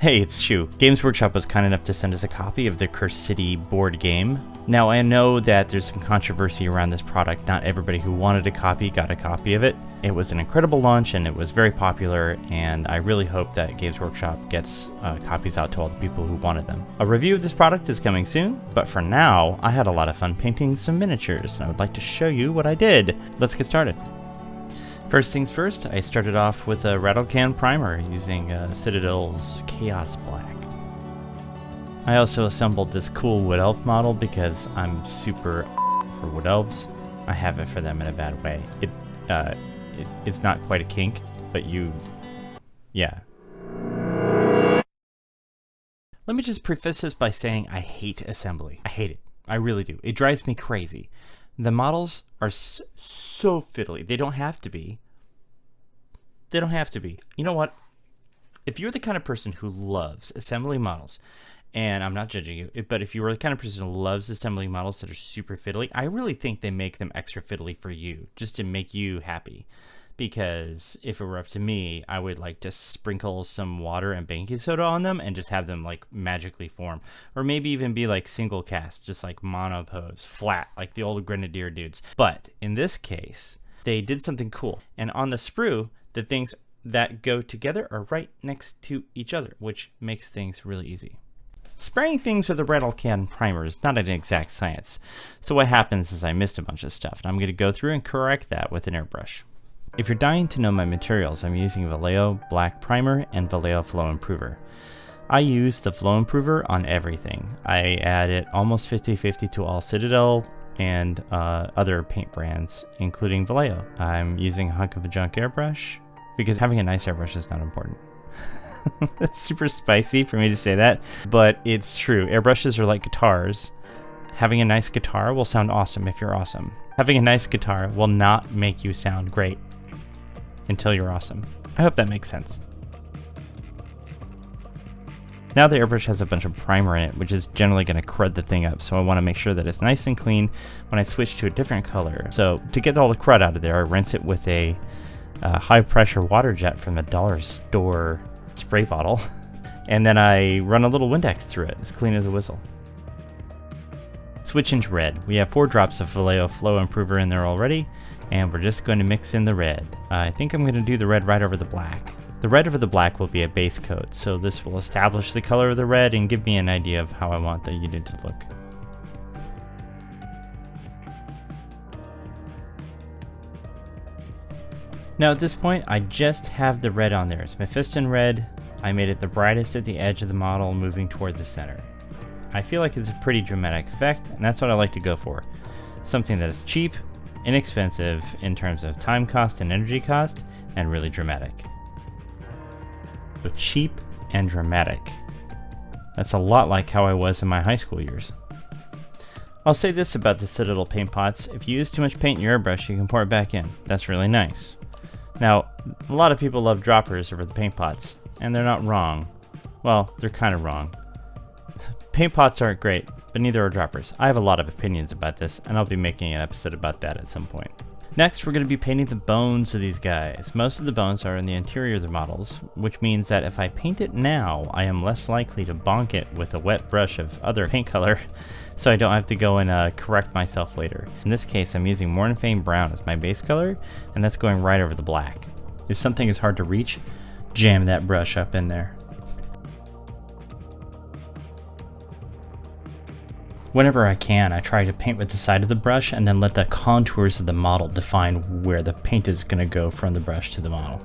Hey, it's Shu. Games Workshop was kind enough to send us a copy of the Curse City board game. Now, I know that there's some controversy around this product. Not everybody who wanted a copy got a copy of it. It was an incredible launch and it was very popular, and I really hope that Games Workshop gets copies out to all the people who wanted them. A review of this product is coming soon, but for now, I had a lot of fun painting some miniatures, and I would like to show you what I did. Let's get started. First things first, I started off with a rattle can primer using Citadel's Chaos Black. I also assembled this cool Wood Elf model because I'm super for Wood Elves. I have it for them in a bad way. It's not quite a kink, but yeah. Let me just preface this by saying I hate assembly. I hate it. I really do. It drives me crazy. The models are so fiddly. They don't have to be. They don't have to be. You know what? If you're the kind of person who loves assembly models, and I'm not judging you, but if you are the kind of person who loves assembly models that are super fiddly, I really think they make them extra fiddly for you, just to make you happy. Because if it were up to me, I would like to sprinkle some water and baking soda on them and just have them like magically form. Or maybe even be like single cast, just like monopose, flat, like the old Grenadier dudes. But in this case, they did something cool. And on the sprue, the things that go together are right next to each other, which makes things really easy. Spraying things with a rattle can primer is not an exact science. So what happens is I missed a bunch of stuff, and I'm going to go through and correct that with an airbrush. If you're dying to know my materials, I'm using Vallejo Black Primer and Vallejo Flow Improver. I use the Flow Improver on everything. I add it almost 50-50 to all Citadel and other paint brands, including Vallejo. I'm using a hunk of a junk airbrush, because having a nice airbrush is not important. It's super spicy for me to say that, but it's true. Airbrushes are like guitars. Having a nice guitar will sound awesome if you're awesome. Having a nice guitar will not make you sound great until you're awesome. I hope that makes sense. Now the airbrush has a bunch of primer in it, which is generally going to crud the thing up, so I want to make sure that it's nice and clean when I switch to a different color. So to get all the crud out of there, I rinse it with a high pressure water jet from the dollar store spray bottle, and then I run a little Windex through it, as clean as a whistle. Switch into red. We have 4 drops of Vallejo Flow Improver in there already, and we're just going to mix in the red. I think I'm going to do the red right over the black. The red over the black will be a base coat, so this will establish the color of the red and give me an idea of how I want the unit to look. Now at this point, I just have the red on there. It's Mephiston red. I made it the brightest at the edge of the model, moving toward the center. I feel like it's a pretty dramatic effect, and that's what I like to go for. Something that is cheap, inexpensive in terms of time cost and energy cost, and really dramatic. So cheap and dramatic. That's a lot like how I was in my high school years. I'll say this about the Citadel paint pots: if you use too much paint in your airbrush, you can pour it back in. That's really nice. Now, a lot of people love droppers over the paint pots, and they're not wrong. Well, they're kind of wrong. Paint pots aren't great, but neither are droppers. I have a lot of opinions about this, and I'll be making an episode about that at some point. Next, we're going to be painting the bones of these guys. Most of the bones are in the interior of the models, which means that if I paint it now, I am less likely to bonk it with a wet brush of other paint color, so I don't have to go and correct myself later. In this case, I'm using Mornfame Brown as my base color, and that's going right over the black. If something is hard to reach, jam that brush up in there. Whenever I can, I try to paint with the side of the brush and then let the contours of the model define where the paint is going to go from the brush to the model.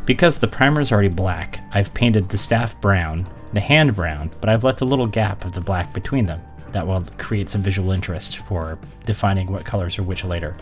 Because the primer is already black, I've painted the staff brown, the hand brown, but I've left a little gap of the black between them. That will create some visual interest for defining what colors are which later.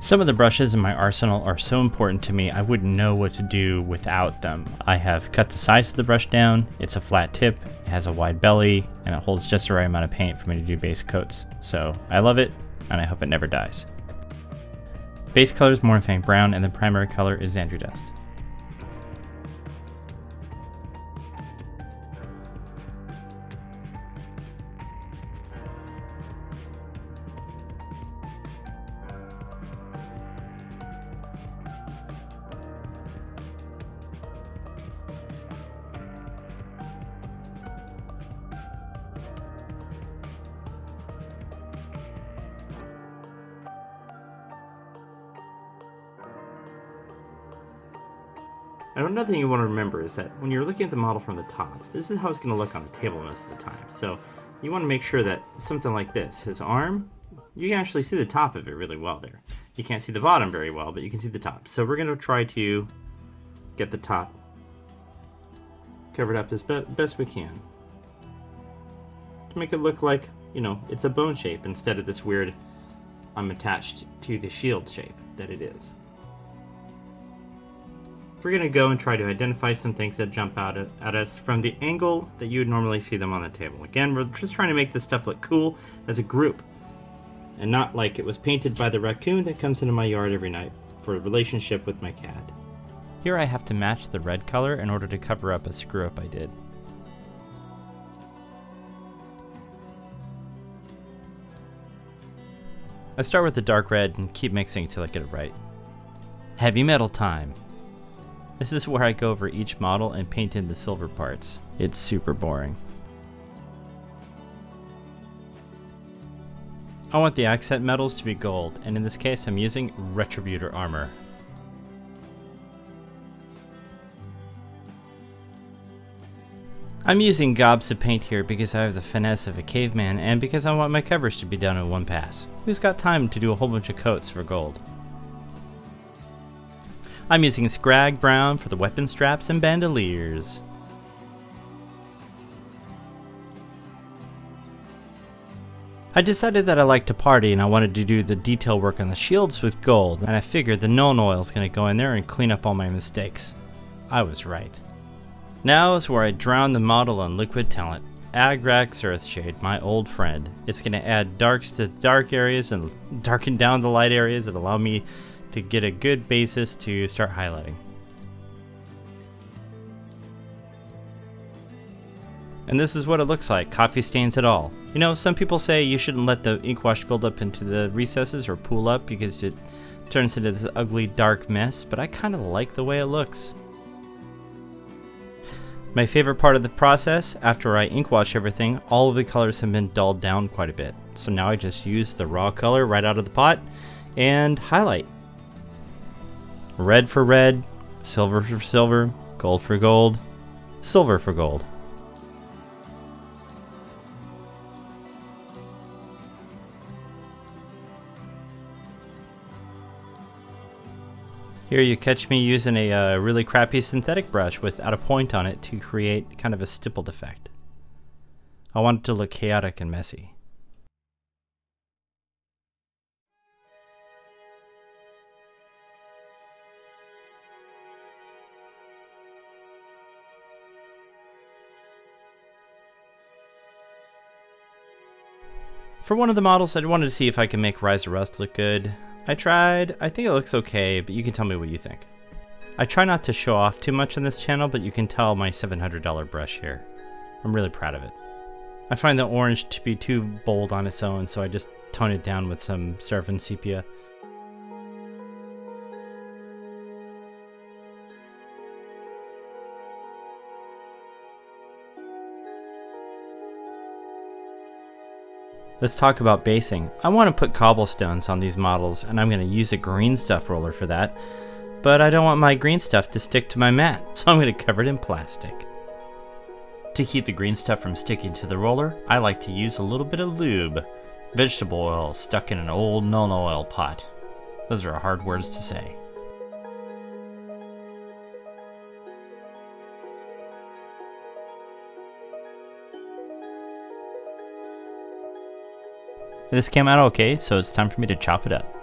Some of the brushes in my arsenal are so important to me I wouldn't know what to do without them. I have cut the size of the brush down. It's a flat tip, it has a wide belly, and it holds just the right amount of paint for me to do base coats. So I love it, and I hope it never dies. Base color is Mornfang Brown, and the primary color is Xandru Dust. And another thing you want to remember is that when you're looking at the model from the top, this is how it's going to look on the table most of the time. So you want to make sure that something like this, his arm, you can actually see the top of it really well there. You can't see the bottom very well, but you can see the top. So we're going to try to get the top covered up as best we can to make it look like, you know, it's a bone shape instead of this weird I'm attached to the shield shape that it is. We're going to go and try to identify some things that jump out at us from the angle that you would normally see them on the table. Again, we're just trying to make this stuff look cool as a group, and not like it was painted by the raccoon that comes into my yard every night for a relationship with my cat. Here I have to match the red color in order to cover up a screw up I did. I start with the dark red and keep mixing until I get it right. Heavy metal time. This is where I go over each model and paint in the silver parts. It's super boring. I want the accent metals to be gold, and in this case I'm using Retributor armor. I'm using gobs of paint here because I have the finesse of a caveman and because I want my coverage to be done in one pass. Who's got time to do a whole bunch of coats for gold? I'm using Scrag Brown for the weapon straps and bandoliers. I decided that I like to party and I wanted to do the detail work on the shields with gold, and I figured the Nuln Oil is going to go in there and clean up all my mistakes. I was right. Now is where I drown the model in liquid talent. Agrax Earthshade, my old friend. It's going to add darks to the dark areas and darken down the light areas that allow me to get a good basis to start highlighting. And this is what it looks like, coffee stains at all. You know, some people say you shouldn't let the ink wash build up into the recesses or pool up because it turns into this ugly dark mess, but I kind of like the way it looks. My favorite part of the process, after I ink wash everything, all of the colors have been dulled down quite a bit. So now I just use the raw color right out of the pot and highlight. Red for red, silver for silver, gold for gold, silver for gold. Here you catch me using a really crappy synthetic brush without a point on it to create kind of a stippled effect. I want it to look chaotic and messy. For one of the models, I wanted to see if I can make Rise of Rust look good. I tried, I think it looks okay, but you can tell me what you think. I try not to show off too much on this channel, but you can tell my $700 brush here. I'm really proud of it. I find the orange to be too bold on its own, so I just tone it down with some Seraphim Sepia. Let's talk about basing. I want to put cobblestones on these models, and I'm going to use a green stuff roller for that, but I don't want my green stuff to stick to my mat, so I'm going to cover it in plastic. To keep the green stuff from sticking to the roller, I like to use a little bit of lube. Vegetable oil stuck in an old Nuln Oil pot. Those are hard words to say. This came out okay, so it's time for me to chop it up.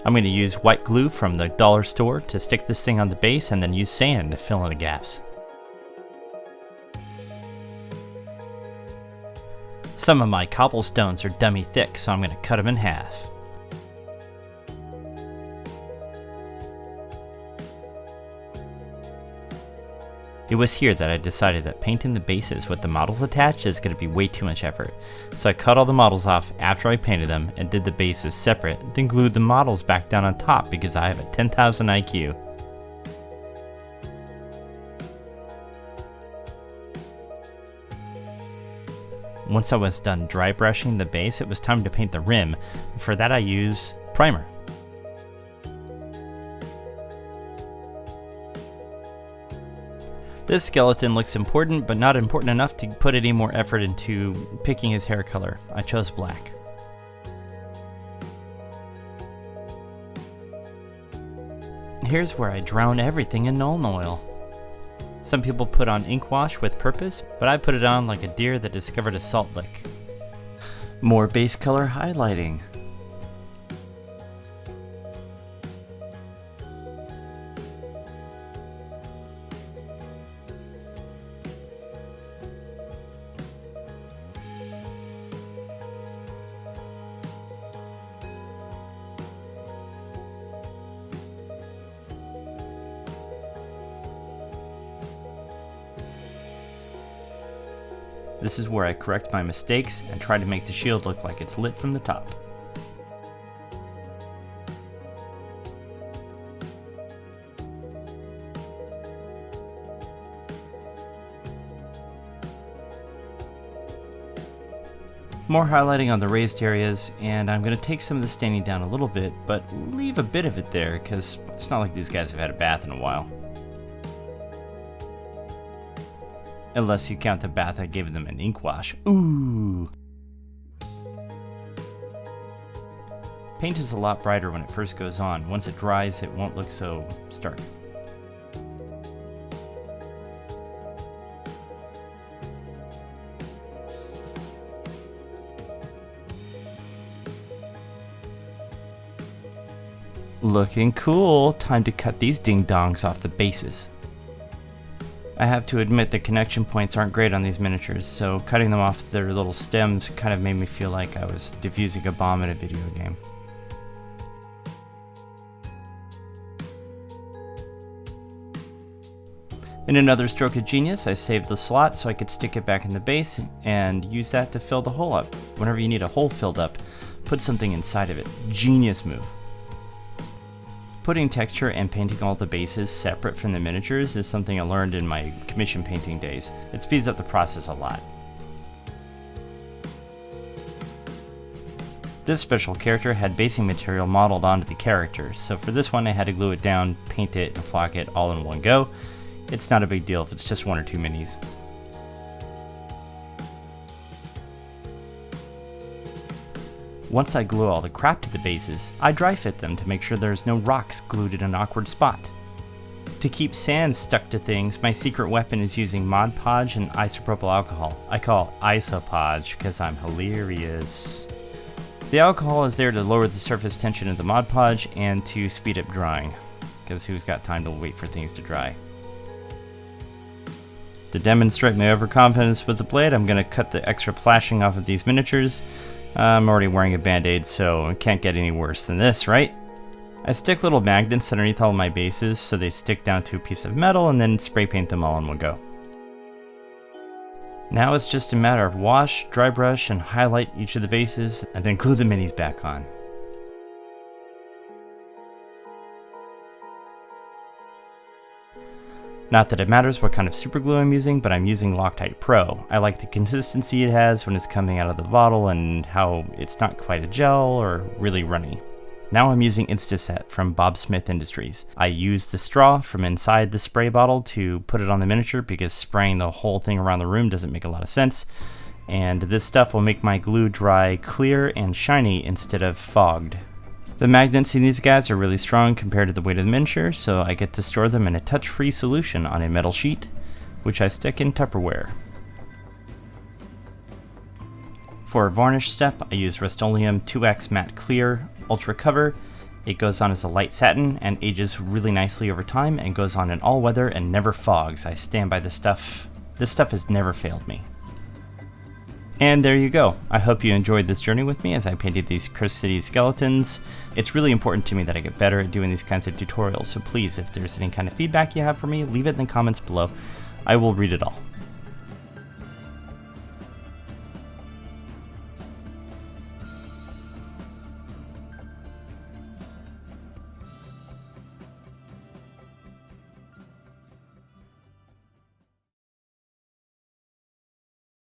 I'm going to use white glue from the dollar store to stick this thing on the base and then use sand to fill in the gaps. Some of my cobblestones are dummy thick, so I'm going to cut them in half. It was here that I decided that painting the bases with the models attached is going to be way too much effort. So I cut all the models off after I painted them and did the bases separate, then glued the models back down on top because I have a 10,000 IQ. Once I was done dry brushing the base, it was time to paint the rim. For that I use primer. This skeleton looks important, but not important enough to put any more effort into picking his hair color. I chose black. Here's where I drown everything in Nuln Oil. Some people put on ink wash with purpose, but I put it on like a deer that discovered a salt lick. More base color highlighting. This is where I correct my mistakes and try to make the shield look like it's lit from the top. More highlighting on the raised areas, and I'm going to take some of the staining down a little bit, but leave a bit of it there because it's not like these guys have had a bath in a while. Unless you count the bath I gave them an ink wash. Ooh! Paint is a lot brighter when it first goes on. Once it dries, it won't look so stark. Looking cool! Time to cut these ding-dongs off the bases. I have to admit the connection points aren't great on these miniatures, so cutting them off their little stems kind of made me feel like I was defusing a bomb in a video game. In another stroke of genius, I saved the slot so I could stick it back in the base and use that to fill the hole up. Whenever you need a hole filled up, put something inside of it. Genius move. Putting texture and painting all the bases separate from the miniatures is something I learned in my commission painting days. It speeds up the process a lot. This special character had basing material modeled onto the character, so for this one I had to glue it down, paint it, and flock it all in one go. It's not a big deal if it's just one or two minis. Once I glue all the crap to the bases, I dry fit them to make sure there's no rocks glued in an awkward spot. To keep sand stuck to things, my secret weapon is using Mod Podge and isopropyl alcohol. I call it Isopodge because I'm hilarious. The alcohol is there to lower the surface tension of the Mod Podge and to speed up drying, because who's got time to wait for things to dry? To demonstrate my overconfidence with the blade, I'm going to cut the extra flashing off of these miniatures. I'm already wearing a band-aid, so it can't get any worse than this, right? I stick little magnets underneath all my bases so they stick down to a piece of metal and then spray paint them all in one go. Now it's just a matter of wash, dry brush, and highlight each of the bases, and then glue the minis back on. Not that it matters what kind of super glue I'm using, but I'm using Loctite Pro. I like the consistency it has when it's coming out of the bottle and how it's not quite a gel or really runny. Now I'm using Instaset from Bob Smith Industries. I used the straw from inside the spray bottle to put it on the miniature because spraying the whole thing around the room doesn't make a lot of sense. And this stuff will make my glue dry clear and shiny instead of fogged. The magnets in these guys are really strong compared to the weight of the miniature, so I get to store them in a touch-free solution on a metal sheet, which I stick in Tupperware. For a varnish step, I use Rust-Oleum 2X Matte Clear Ultra Cover. It goes on as a light satin and ages really nicely over time and goes on in all weather and never fogs. I stand by this stuff. This stuff has never failed me. And there you go. I hope you enjoyed this journey with me as I painted these Cursed City skeletons. It's really important to me that I get better at doing these kinds of tutorials, so please, if there's any kind of feedback you have for me, leave it in the comments below. I will read it all.